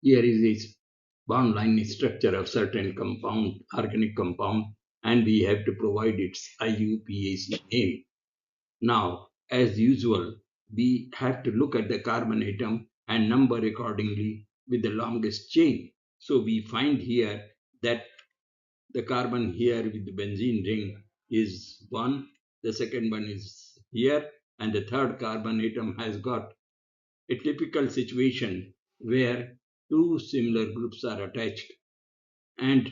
Here is this bond line structure of certain compound, organic compound, and we have to provide its IUPAC name. Now, as usual, we have to look at the carbon atom and number accordingly with the longest chain. So we find here that the carbon here with the benzene ring is 1, the second one is here, and the third carbon atom has got a typical situation where two similar groups are attached, and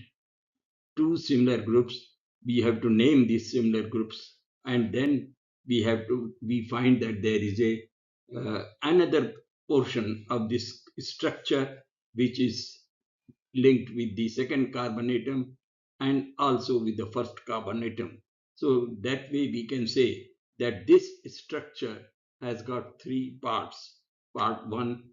two similar groups, we have to name these similar groups, and then we find that there is a another portion of this structure which is linked with the second carbon atom and also with the first carbon atom. So that way we can say that this structure has got three parts. Part 1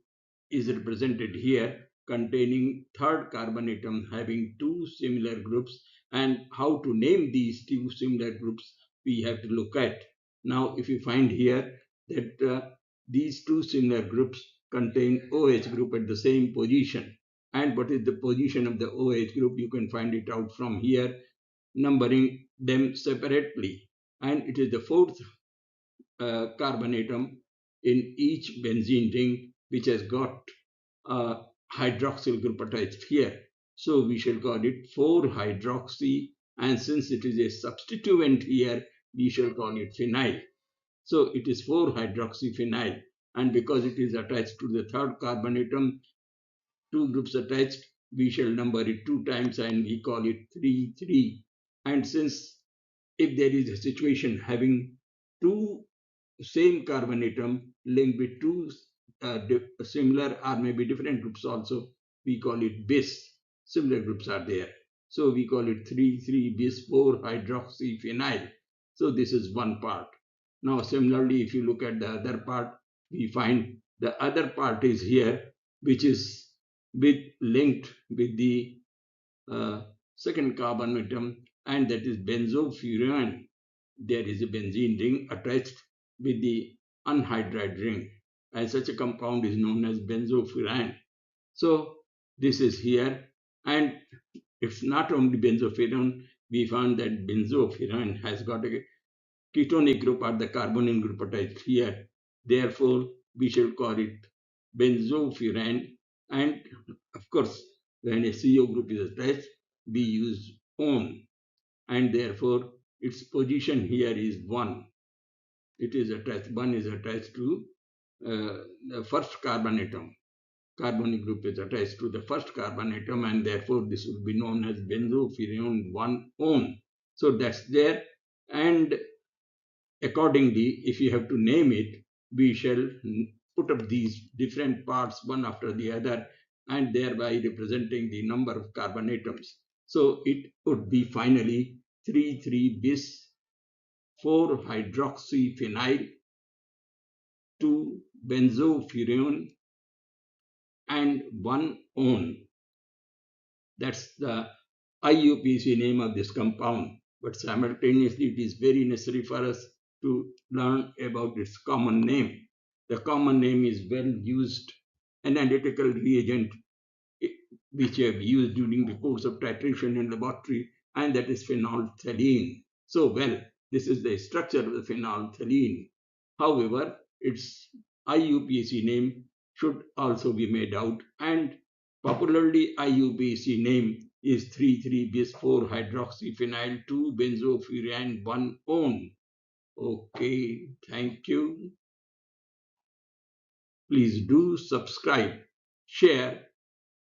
is represented here, containing third carbon atom having two similar groups, and how to name these two similar groups we have to look at. Now if you find here that these two similar groups contain OH group at the same position, and what is the position of the OH group, you can find it out from here, numbering them separately, and it is the fourth carbon atom in each benzene ring which has got a hydroxyl group attached here. So we shall call it 4-hydroxy, and since it is a substituent here, we shall call it phenyl. So it is 4-hydroxyphenyl, and because it is attached to the third carbon atom, two groups attached, we shall number it 2 times and we call it 3,3. And since if there is a situation having two same carbon atom linked with two similar or maybe different groups also, we call it bis. Similar groups are there. So we call it 3,3-bis 4-hydroxyphenyl. So this is one part. Now similarly, if you look at the other part, we find the other part is here, which is linked with the second carbon atom, and that is benzofuran. There is a benzene ring attached with the anhydride ring, and such a compound is known as benzofuran. So this is here, and it's not only benzofuran. We found that benzofuran has got a ketonic group or the carbonyl group attached here. Therefore, we shall call it benzofuran. And of course, when a CO group is attached, we use on, and therefore its position here is 1. It is attached, 1 is attached to the first carbon atom. Carbonyl group is attached to the first carbon atom, and therefore this will be known as benzofuran 1 on. So that's there, and accordingly, if you have to name it, we shall put up these different parts one after the other, and thereby representing the number of carbon atoms. So it would be finally 3,3-bis 4-hydroxyphenyl 2-benzofuran and 1 on. That's the IUPAC name of this compound, but simultaneously it is very necessary for us to learn about its common name. The common name is well used analytical reagent which I have used during the course of titration in laboratory, and that is phenolphthalein. So, well, this is the structure of the phenolphthalein. However, its IUPAC name should also be made out, and popularly IUPAC name is 3,3-bis 4-hydroxyphenyl 2-benzofuran 1 on. Okay, thank you. Please do subscribe, share,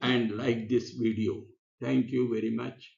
and like this video. Thank you very much.